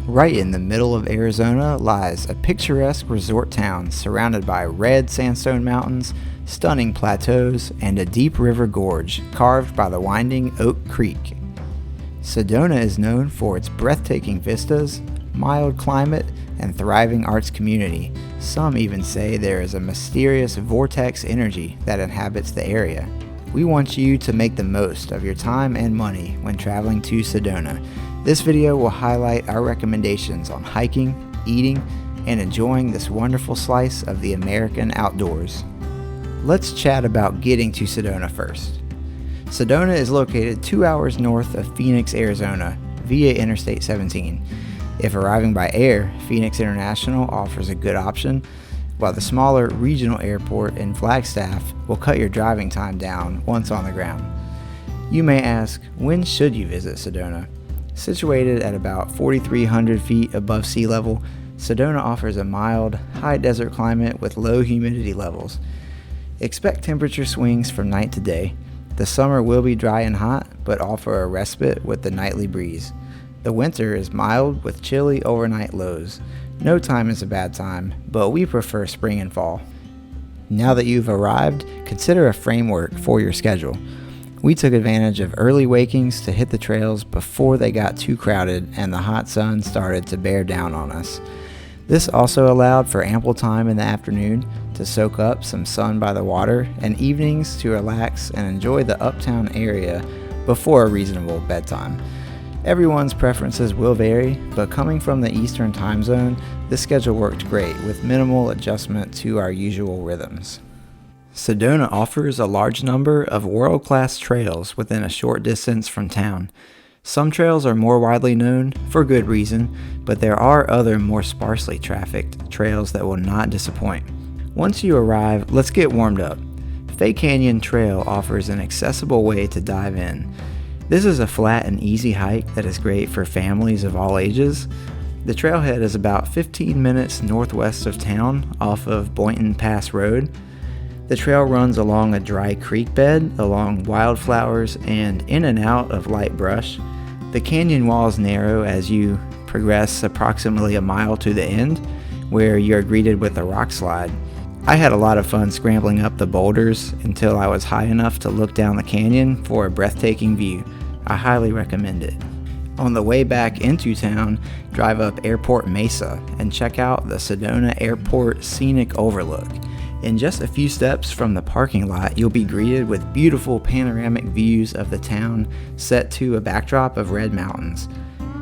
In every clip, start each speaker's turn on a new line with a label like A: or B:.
A: Right in the middle of Arizona lies a picturesque resort town surrounded by red sandstone mountains, stunning plateaus, and a deep river gorge carved by the winding Oak Creek. Sedona is known for its breathtaking vistas, mild climate, and thriving arts community. Some even say there is a mysterious vortex energy that inhabits the area. We want you to make the most of your time and money when traveling to Sedona. This video will highlight our recommendations on hiking, eating, and enjoying this wonderful slice of the American outdoors. Let's chat about getting to Sedona first. Sedona is located 2 hours north of Phoenix, Arizona, via Interstate 17. If arriving by air, Phoenix International offers a good option, while the smaller regional airport in Flagstaff will cut your driving time down once on the ground. You may ask, when should you visit Sedona? Situated at about 4,300 feet above sea level, Sedona offers a mild, high desert climate with low humidity levels. Expect temperature swings from night to day. The summer will be dry and hot, but offer a respite with the nightly breeze. The winter is mild with chilly overnight lows. No time is a bad time, but we prefer spring and fall. Now that you've arrived, consider a framework for your schedule. We took advantage of early wakings to hit the trails before they got too crowded and the hot sun started to bear down on us. This also allowed for ample time in the afternoon to soak up some sun by the water and evenings to relax and enjoy the uptown area before a reasonable bedtime. Everyone's preferences will vary, but coming from the Eastern time zone, this schedule worked great with minimal adjustment to our usual rhythms. Sedona offers a large number of world-class trails within a short distance from town. Some trails are more widely known, for good reason, but there are other more sparsely trafficked trails that will not disappoint. Once you arrive, let's get warmed up. Fay Canyon Trail offers an accessible way to dive in. This is a flat and easy hike that is great for families of all ages. The trailhead is about 15 minutes northwest of town off of Boynton Pass Road. The trail runs along a dry creek bed, along wildflowers, and in and out of light brush. The canyon walls narrow as you progress approximately a mile to the end, where you are greeted with a rock slide. I had a lot of fun scrambling up the boulders until I was high enough to look down the canyon for a breathtaking view. I highly recommend it. On the way back into town, drive up Airport Mesa and check out the Sedona Airport Scenic Overlook. In just a few steps from the parking lot, you'll be greeted with beautiful panoramic views of the town set to a backdrop of red mountains.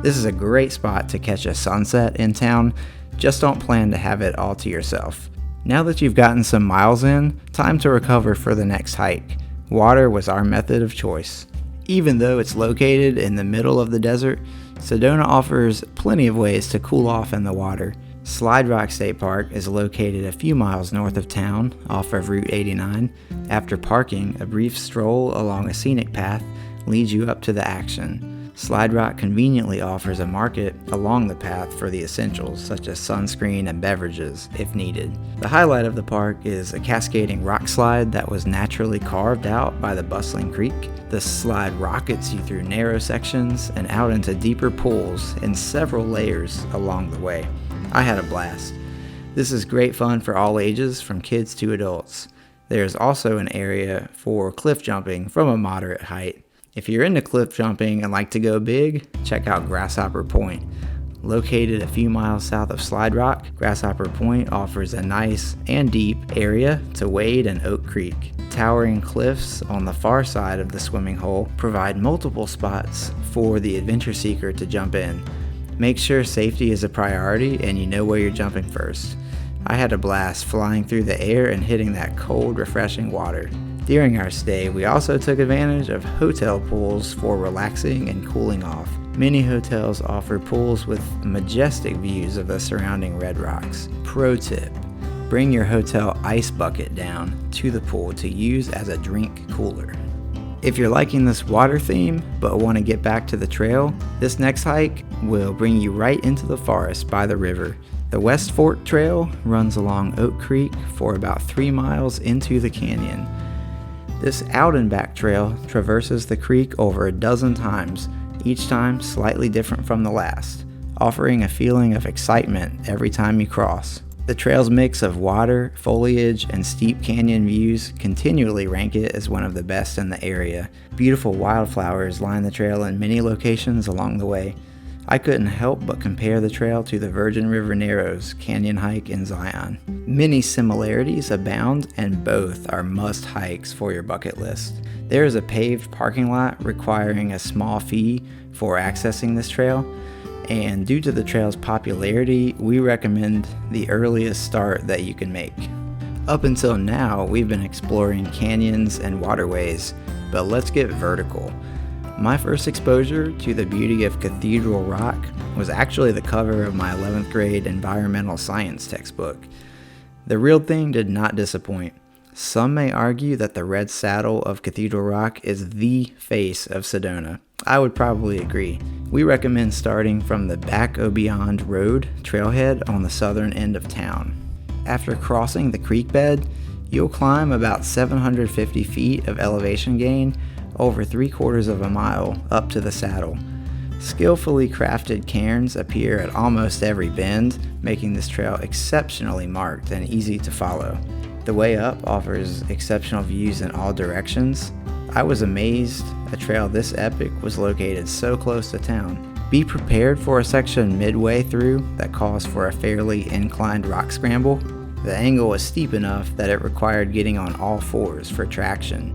A: This is a great spot to catch a sunset in town, just don't plan to have it all to yourself. Now that you've gotten some miles in, time to recover for the next hike. Water was our method of choice. Even though it's located in the middle of the desert, Sedona offers plenty of ways to cool off in the water. Slide Rock State Park is located a few miles north of town, off of Route 89. After parking, a brief stroll along a scenic path leads you up to the action. Slide Rock conveniently offers a market along the path for the essentials, such as sunscreen and beverages, if needed. The highlight of the park is a cascading rock slide that was naturally carved out by the bustling creek. The slide rockets you through narrow sections and out into deeper pools in several layers along the way. I had a blast. This is great fun for all ages, from kids to adults. There is also an area for cliff jumping from a moderate height. If you're into cliff jumping and like to go big, check out Grasshopper Point. Located a few miles south of Slide Rock, Grasshopper Point offers a nice and deep area to wade in Oak Creek. Towering cliffs on the far side of the swimming hole provide multiple spots for the adventure seeker to jump in. Make sure safety is a priority and you know where you're jumping first. I had a blast flying through the air and hitting that cold, refreshing water. During our stay, we also took advantage of hotel pools for relaxing and cooling off. Many hotels offer pools with majestic views of the surrounding red rocks. Pro tip: bring your hotel ice bucket down to the pool to use as a drink cooler. If you're liking this water theme but want to get back to the trail, this next hike will bring you right into the forest by the river. The West Fork Trail runs along Oak Creek for about 3 miles into the canyon. This out and back trail traverses the creek over a dozen times, each time slightly different from the last. offering a feeling of excitement every time you cross. The trail's mix of water, foliage, and steep canyon views continually rank it as one of the best in the area. Beautiful wildflowers line the trail in many locations along the way. I couldn't help but compare the trail to the Virgin River Narrows canyon hike in Zion. Many similarities abound, and both are must hikes for your bucket list. There is a paved parking lot requiring a small fee for accessing this trail, and due to the trail's popularity, we recommend the earliest start that you can make. Up until now, we've been exploring canyons and waterways, but let's get vertical. My first exposure to the beauty of Cathedral Rock was actually the cover of my 11th grade environmental science textbook. The real thing did not disappoint. Some may argue that the red saddle of Cathedral Rock is the face of Sedona. I would probably agree. We recommend starting from the Back O' Beyond Road trailhead on the southern end of town. After crossing the creek bed, you'll climb about 750 feet of elevation gain over 3/4 of a mile up to the saddle. Skillfully crafted cairns appear at almost every bend, making this trail exceptionally marked and easy to follow. The way up offers exceptional views in all directions. I was amazed a trail this epic was located so close to town. Be prepared for a section midway through that calls for a fairly inclined rock scramble. The angle was steep enough that it required getting on all fours for traction.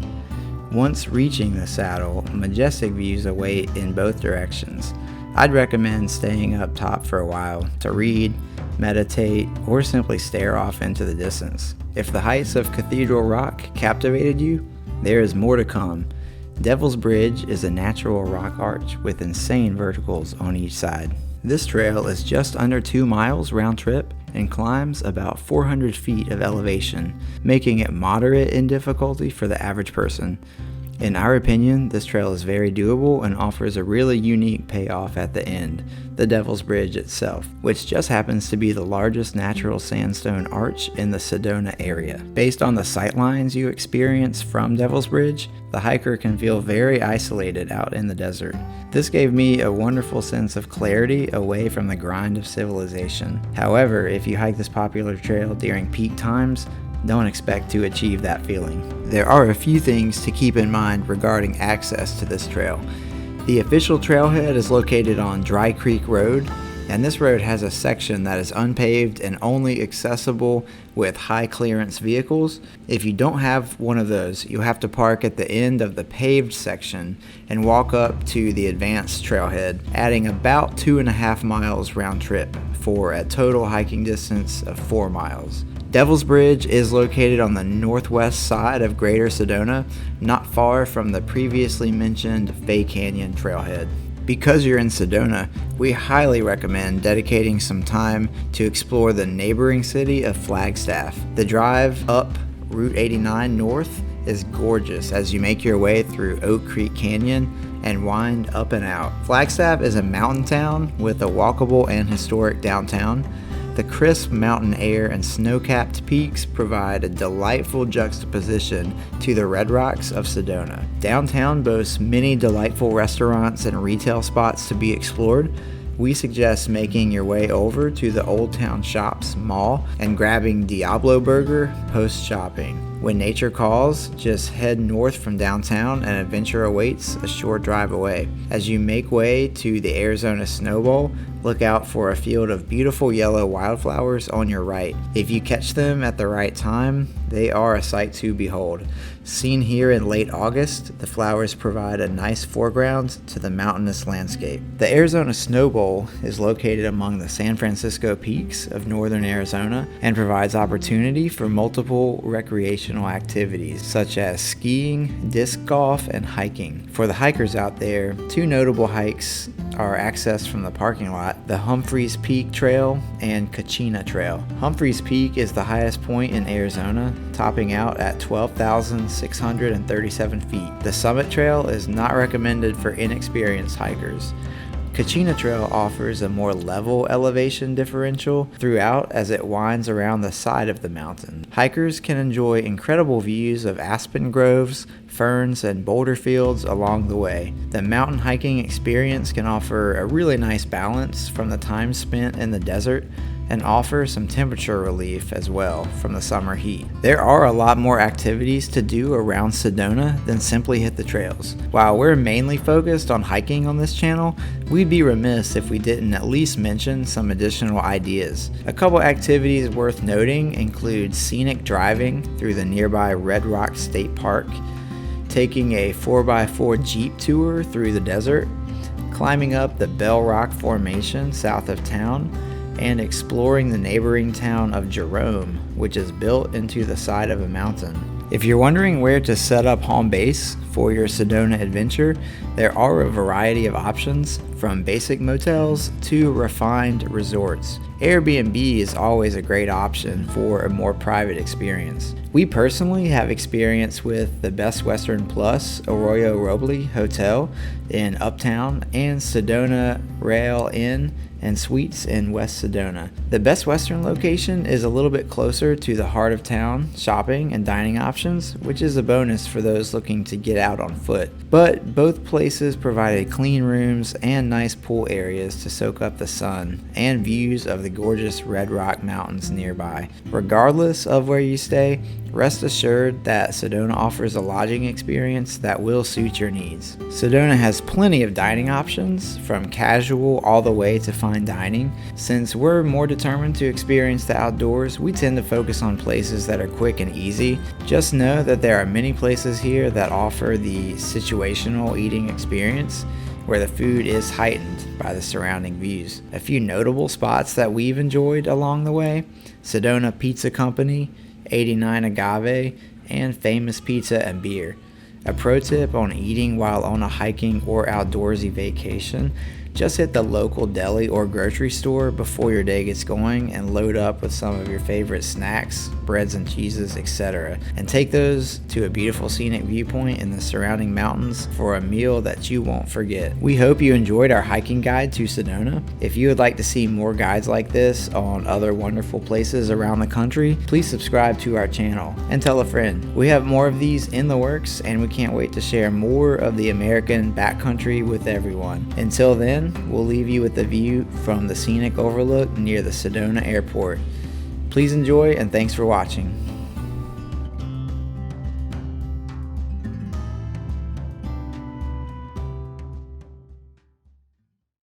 A: Once reaching the saddle, majestic views await in both directions. I'd recommend staying up top for a while to read, meditate, or simply stare off into the distance. If the heights of Cathedral Rock captivated you, there is more to come. Devil's Bridge is a natural rock arch with insane verticals on each side. This trail is just under 2 miles round trip and climbs about 400 feet of elevation, making it moderate in difficulty for the average person. In our opinion, this trail is very doable and offers a really unique payoff at the end, the Devil's Bridge itself, which just happens to be the largest natural sandstone arch in the Sedona area. Based on the sightlines you experience from Devil's Bridge, the hiker can feel very isolated out in the desert. This gave me a wonderful sense of clarity away from the grind of civilization. However, if you hike this popular trail during peak times, don't expect to achieve that feeling. There are a few things to keep in mind regarding access to this trail. The official trailhead is located on Dry Creek Road, and this road has a section that is unpaved and only accessible with high clearance vehicles. If you don't have one of those, you'll have to park at the end of the paved section and walk up to the advanced trailhead, adding about 2.5 miles round trip for a total hiking distance of 4 miles. Devil's Bridge is located on the northwest side of Greater Sedona, not far from the previously mentioned Fay Canyon Trailhead. Because you're in Sedona, we highly recommend dedicating some time to explore the neighboring city of Flagstaff. The drive up Route 89 north is gorgeous as you make your way through Oak Creek Canyon and wind up and out. Flagstaff is a mountain town with a walkable and historic downtown. The crisp mountain air and snow-capped peaks provide a delightful juxtaposition to the red rocks of Sedona. Downtown boasts many delightful restaurants and retail spots to be explored. We suggest making your way over to the Old Town Shops Mall and grabbing Diablo Burger post-shopping. When nature calls, just head north from downtown and adventure awaits a short drive away. As you make way to the Arizona Snow Bowl, look out for a field of beautiful yellow wildflowers on your right. If you catch them at the right time, they are a sight to behold. Seen here in late August, the flowers provide a nice foreground to the mountainous landscape. The Arizona Snow Bowl is located among the San Francisco peaks of northern Arizona and provides opportunity for multiple recreational activities such as skiing, disc golf, and hiking. For the hikers out there, 2 notable hikes are accessed from the parking lot: the Humphreys Peak Trail and Kachina Trail. Humphreys Peak is the highest point in Arizona, topping out at 12,637 feet. The Summit Trail is not recommended for inexperienced hikers. Cathedral Trail offers a more level elevation differential throughout as it winds around the side of the mountain. Hikers can enjoy incredible views of aspen groves, ferns, and boulder fields along the way. The mountain hiking experience can offer a really nice balance from the time spent in the desert and offer some temperature relief as well from the summer heat. There are a lot more activities to do around Sedona than simply hit the trails. While we're mainly focused on hiking on this channel, we'd be remiss if we didn't at least mention some additional ideas. A couple activities worth noting include scenic driving through the nearby Red Rock State Park, taking a 4x4 Jeep tour through the desert, climbing up the Bell Rock Formation south of town, and exploring the neighboring town of Jerome, which is built into the side of a mountain. If you're wondering where to set up home base for your Sedona adventure, there are a variety of options, from basic motels to refined resorts. Airbnb is always a great option for a more private experience. We personally have experience with the Best Western Plus Arroyo Roble Hotel in Uptown and Sedona Rail Inn and Suites in West Sedona. The Best Western location is a little bit closer to the heart of town shopping and dining options, which is a bonus for those looking to get out on foot. But both places provided clean rooms and nice pool areas to soak up the sun and views of the gorgeous Red Rock Mountains nearby. Regardless of where you stay, rest assured that Sedona offers a lodging experience that will suit your needs. Sedona has plenty of dining options, from casual all the way to fine dining. Since we're more determined to experience the outdoors, we tend to focus on places that are quick and easy. Just know that there are many places here that offer the situational eating experience, where the food is heightened by the surrounding views. A few notable spots that we've enjoyed along the way: Sedona Pizza Company, 89 Agave, and Famous Pizza and Beer. A pro tip on eating while on a hiking or outdoorsy vacation: just hit the local deli or grocery store before your day gets going and load up with some of your favorite snacks, breads and cheeses, etc. And take those to a beautiful scenic viewpoint in the surrounding mountains for a meal that you won't forget. We hope you enjoyed our hiking guide to Sedona. If you would like to see more guides like this on other wonderful places around the country, please subscribe to our channel and tell a friend. We have more of these in the works, and we can't wait to share more of the American backcountry with everyone. Until then, we'll leave you with the view from the scenic overlook near the Sedona Airport. Please enjoy, and thanks for watching.